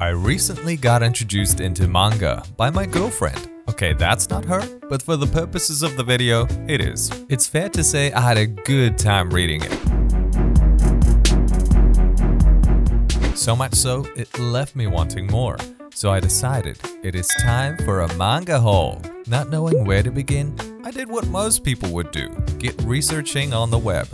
I recently got introduced into manga by my girlfriend. Okay, that's not her, but for the purposes of the video, it is. It's fair to say I had a good time reading it. So much so, it left me wanting more. So I decided it is time for a manga haul. Not knowing where to begin, I did what most people would do, get researching on the web.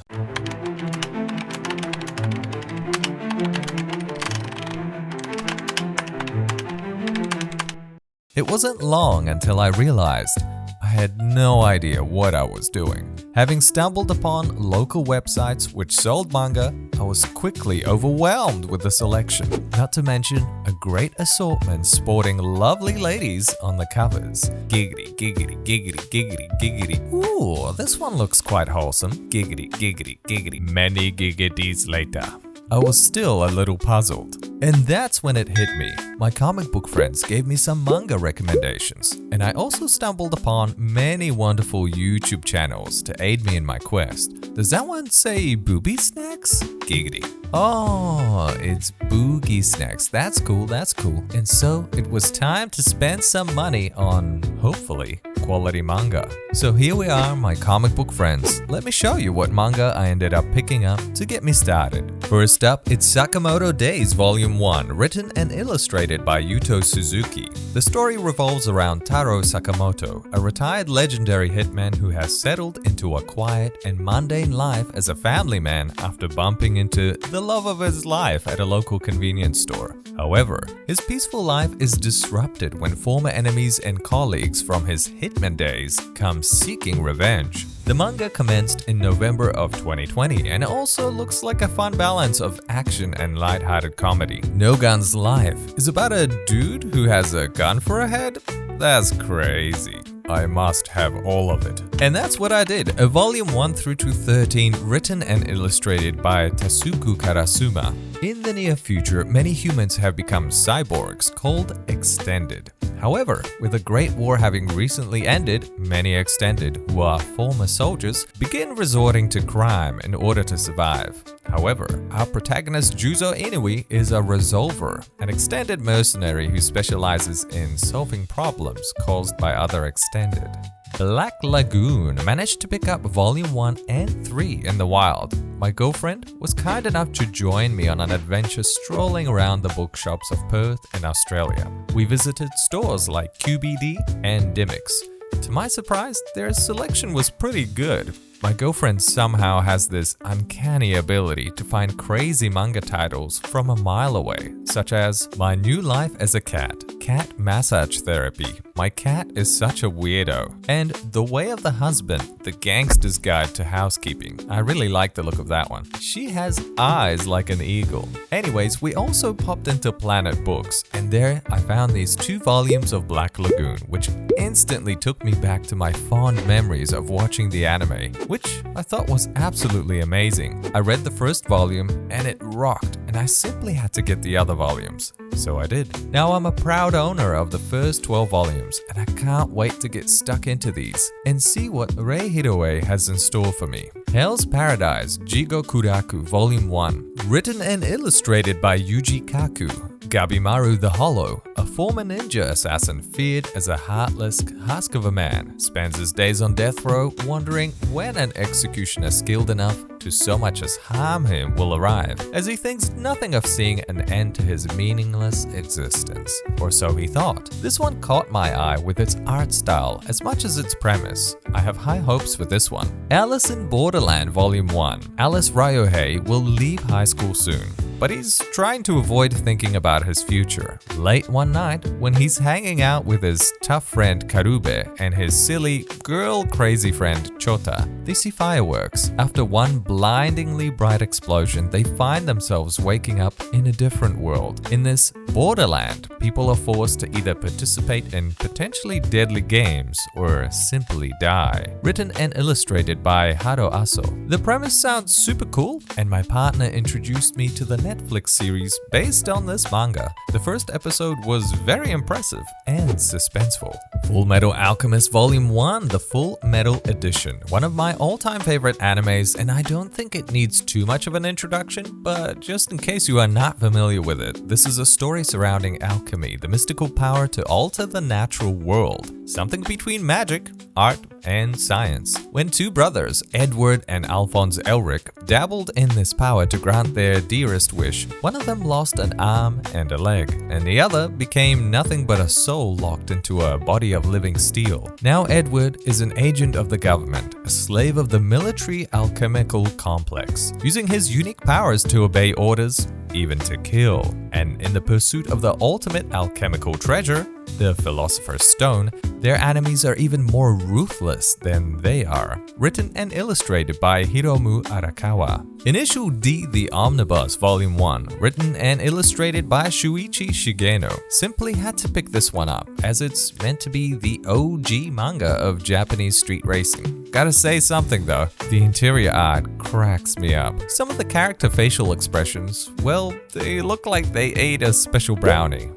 It wasn't long until I realized I had no idea what I was doing. Having stumbled upon local websites which sold manga, I was quickly overwhelmed with the selection. Not to mention a great assortment sporting lovely ladies on the covers. Giggity, giggity, giggity, giggity, giggity. Ooh, this one looks quite wholesome. Giggity, giggity, giggity. Many giggities later, I was still a little puzzled. And that's when it hit me. My comic book friends gave me some manga recommendations, and I also stumbled upon many wonderful YouTube channels to aid me in my quest. Does that one say booby snacks? Giggity. Oh, it's boogie snacks. That's cool, that's cool. And so it was time to spend some money on, hopefully, quality manga. So here we are, my comic book friends. Let me show you what manga I ended up picking up to get me started. First up, it's Sakamoto Days Volume 1, written and illustrated by Yuto Suzuki. The story revolves around Taro Sakamoto, a retired legendary hitman who has settled into a quiet and mundane life as a family man after bumping into the love of his life at a local convenience store. However, his peaceful life is disrupted when former enemies and colleagues from his hitman days come seeking revenge. The manga commenced in November of 2020 and also looks like a fun balance of action and lighthearted comedy. No Gun's life is about a dude who has a gun for a head? That's crazy. I must have all of it. And that's what I did. A volume 1 through to 13 written and illustrated by Tasuku Karasuma. In the near future, many humans have become cyborgs called extended. However, with the Great War having recently ended, many extended, who are former soldiers, begin resorting to crime in order to survive. However, our protagonist Juzo Inui is a resolver, an extended mercenary who specializes in solving problems caused by other extended. Black Lagoon managed to pick up Volume 1 and 3 in the wild. My girlfriend was kind enough to join me on an adventure strolling around the bookshops of Perth in Australia. We visited stores like QBD and Dimmicks. To my surprise, their selection was pretty good. My girlfriend somehow has this uncanny ability to find crazy manga titles from a mile away, such as My New Life as a Cat, Cat Massage Therapy, My Cat is Such a Weirdo, and The Way of the Husband, The Gangster's Guide to Housekeeping. I really like the look of that one. She has eyes like an eagle. Anyways, we also popped into Planet Books, and there I found these 2 volumes of Black Lagoon, which instantly took me back to my fond memories of watching the anime, which I thought was absolutely amazing. I read the first volume and it rocked, and I simply had to get the other volumes. So I did. Now I'm a proud owner of the first 12 volumes, and I can't wait to get stuck into these and see what Rei Hiroe has in store for me. Hell's Paradise Jigo Kuraku Volume 1, written and illustrated by Yuji Kaku. Gabimaru the Hollow, a former ninja assassin feared as a heartless husk of a man, spends his days on death row wondering when an executioner skilled enough to so much as harm him will arrive, as he thinks nothing of seeing an end to his meaningless existence. Or so he thought. This one caught my eye with its art style as much as its premise. I have high hopes for this one. Alice in Borderland Volume 1. Alice Ryohei will leave high school soon, but he's trying to avoid thinking about his future. Late one night, when he's hanging out with his tough friend Karube and his silly, girl-crazy friend Chota, they see fireworks. After one blindingly bright explosion, they find themselves waking up in a different world. In this Borderland, people are forced to either participate in potentially deadly games or simply die. Written and illustrated by Haro Aso. The premise sounds super cool, and my partner introduced me to the Netflix series based on this manga. The first episode was very impressive and suspenseful. Full Metal Alchemist Volume 1, the Full Metal Edition. One of my all-time favorite animes, and I don't think it needs too much of an introduction, but just in case you are not familiar with it, this is a story surrounding alchemy, the mystical power to alter the natural world. Something between magic, art, and science. When two brothers, Edward and Alphonse Elric, dabbled in this power to grant their dearest wish, one of them lost an arm and a leg, and the other became nothing but a soul locked into a body of living steel. Now Edward is an agent of the government, a slave of the military alchemical complex, using his unique powers to obey orders, even to kill. And in the pursuit of the ultimate alchemical treasure, the Philosopher's Stone, their enemies are even more ruthless than they are. Written and illustrated by Hiromu Arakawa. Initial D the Omnibus Volume 1, written and illustrated by Shuichi Shigeno. Simply had to pick this one up, as it's meant to be the OG manga of Japanese street racing. Gotta say something though, the interior art cracks me up. Some of the character facial expressions, well, they look like they ate a special brownie.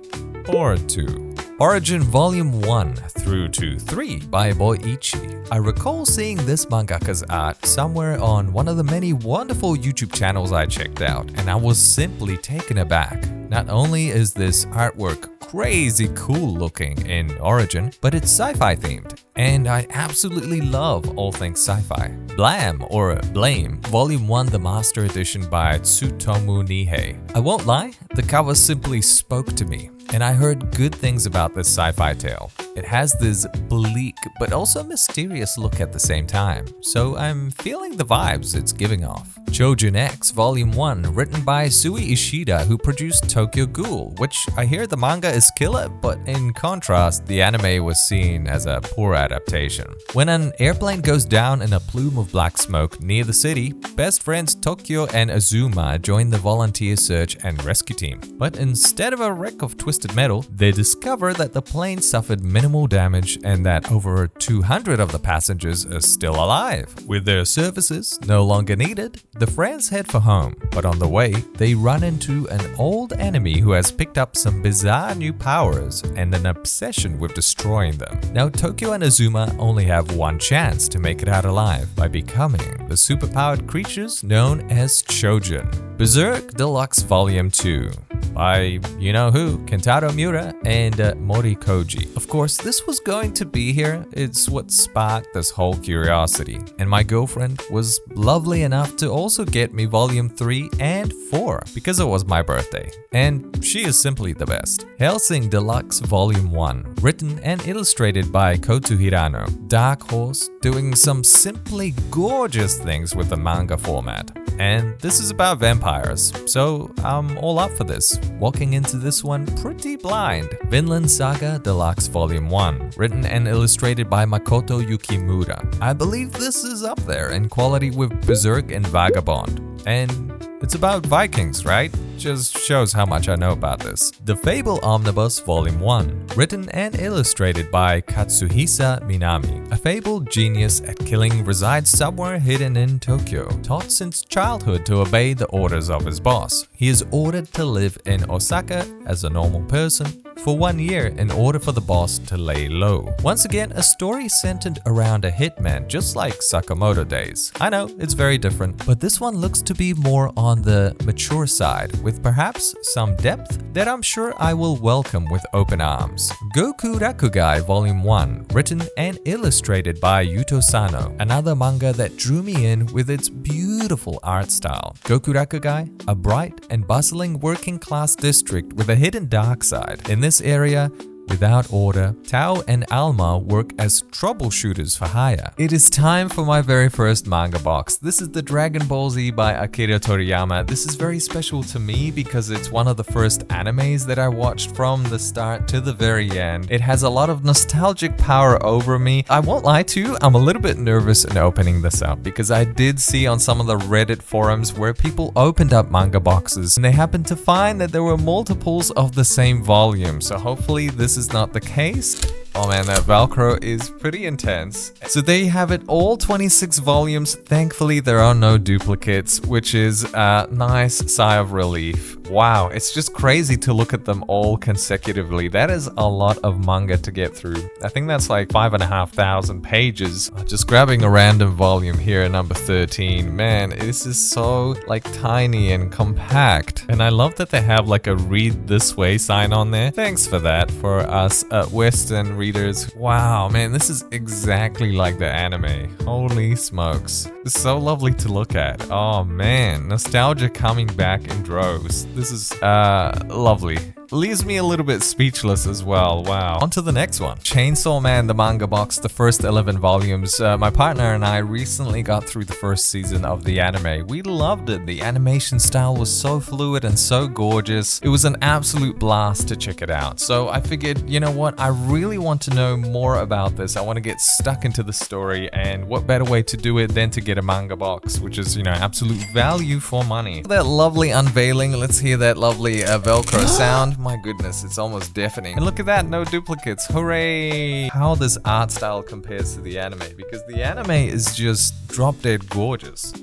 Or two. Origin Volume 1 through to 3 by Boichi. I recall seeing this mangaka's art somewhere on one of the many wonderful YouTube channels I checked out, and I was simply taken aback. Not only is this artwork crazy cool looking in Origin, but it's sci-fi themed, and I absolutely love all things sci-fi. Blam or Blame, Volume 1 The Master Edition by Tsutomu Nihei. I won't lie, the cover simply spoke to me, and I heard good things about this sci-fi tale. It has this bleak but also mysterious look at the same time, so I'm feeling the vibes it's giving off. Chojin X Volume 1, written by Sui Ishida, who produced Tokyo Ghoul, which I hear the manga is killer, but in contrast, the anime was seen as a poor adaptation. When an airplane goes down in a plume of black smoke near the city, best friends Tokyo and Azuma join the volunteer search and rescue team. But instead of a wreck of twisted metal, they discover that the plane suffered minimal damage and that over 200 of the passengers are still alive. With their services no longer needed, the friends head for home, but on the way, they run into an old enemy who has picked up some bizarre new powers and an obsession with destroying them. Now, Tokyo and Azuma only have one chance to make it out alive by becoming the superpowered creatures known as Chojin. Berserk Deluxe Volume 2 by you-know-who, Kentaro Miura and Mori Koji. Of course, this was going to be here. It's what sparked this whole curiosity. And my girlfriend was lovely enough to also get me Volume 3 and 4 because it was my birthday. And she is simply the best. Hellsing Deluxe Volume 1, written and illustrated by Koto Hirano. Dark Horse doing some simply gorgeous things with the manga format. And this is about vampires, so I'm all up for this. Walking into this one pretty blind. Vinland Saga Deluxe Volume 1, written and illustrated by Makoto Yukimura. I believe this is up there in quality with Berserk and Vagabond. And it's about Vikings, right? Just shows how much I know about this. The Fable Omnibus Volume 1, written and illustrated by Katsuhisa Minami. A fabled genius at killing resides somewhere hidden in Tokyo. Taught since childhood to obey the orders of his boss, he is ordered to live in Osaka as a normal person for 1 year in order for the boss to lay low. Once again, a story centered around a hitman, just like Sakamoto days. I know, it's very different, but this one looks to be more on the mature side, with perhaps some depth that I'm sure I will welcome with open arms. Goku Rakugai Volume 1, written and illustrated by Yuto Sano, another manga that drew me in with its beautiful art style. Goku Rakugai, a bright and bustling working class district with a hidden dark side. In this area, without order, Tao and Alma work as troubleshooters for hire. It is time for my very first manga box. This is the Dragon Ball Z by Akira Toriyama. This is very special to me because it's one of the first animes that I watched from the start to the very end. It has a lot of nostalgic power over me. I won't lie to you, I'm a little bit nervous in opening this up because I did see on some of the Reddit forums where people opened up manga boxes and they happened to find that there were multiples of the same volume. So hopefully this is not the case. Oh man, that Velcro is pretty intense. So there you have it, all 26 volumes. Thankfully, there are no duplicates, which is a nice sigh of relief. Wow, it's just crazy to look at them all consecutively. That is a lot of manga to get through. I think that's like 5,500 pages. Just grabbing a random volume here, number 13. Man, this is so like tiny and compact. And I love that they have like a read this way sign on there. Thanks for that for us Western readers. Wow, man, this is exactly like the anime. Holy smokes. It's so lovely to look at. Oh man, nostalgia coming back in droves. This is lovely. Leaves me a little bit speechless as well. Wow. On to the next one. Chainsaw Man, the manga box, the first 11 volumes. My partner and I recently got through the first season of the anime. We loved it. The animation style was so fluid and so gorgeous. It was an absolute blast to check it out. So I figured, you know what? I really want to know more about this. I want to get stuck into the story, and what better way to do it than to get a manga box, which is, you know, absolute value for money. That lovely unveiling. Let's hear that lovely Velcro sound. My goodness, it's almost deafening. And look at that, no duplicates. Hooray! How this art style compares to the anime, because the anime is just drop dead gorgeous.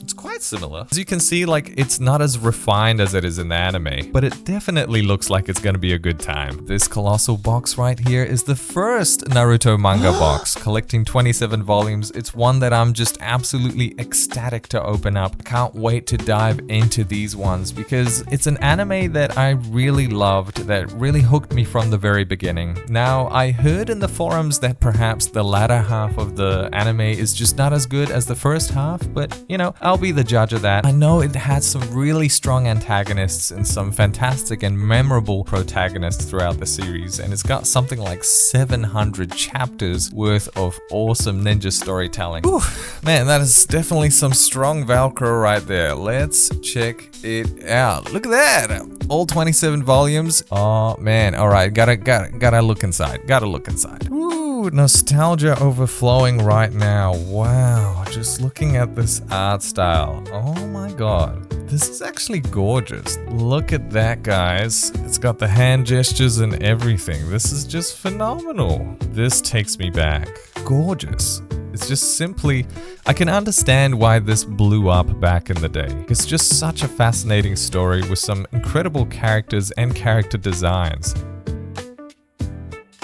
It's quite similar. As you can see, like, it's not as refined as it is in the anime, but it definitely looks like it's gonna be a good time. This colossal box right here is the first Naruto manga box, collecting 27 volumes. It's one that I'm just absolutely ecstatic to open up. I can't wait to dive into these ones because it's an anime that I really loved, that really hooked me from the very beginning. Now, I heard in the forums that perhaps the latter half of the anime is just not as good as the first half, but you know, I'll be the judge of that. I know it has some really strong antagonists and some fantastic and memorable protagonists throughout the series, and it's got something like 700 chapters worth of awesome ninja storytelling. Whew, man, that is definitely some strong Velcro right there. Let's check it out. Look at that! All 27 volumes. Oh man, alright, gotta look inside. Gotta look inside. Ooh, nostalgia overflowing right now. Wow, just looking at this art style. Oh my god. This is actually gorgeous. Look at that, guys. It's got the hand gestures and everything. This is just phenomenal. This takes me back. Gorgeous. It's just simply, I can understand why this blew up back in the day. It's just such a fascinating story with some incredible characters and character designs.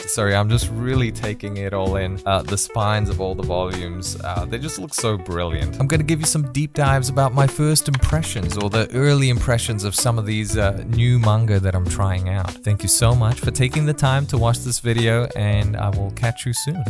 Sorry, I'm just really taking it all in. The spines of all the volumes, they just look so brilliant. I'm gonna give you some deep dives about my first impressions or the early impressions of some of these new manga that I'm trying out. Thank you so much for taking the time to watch this video, and I will catch you soon.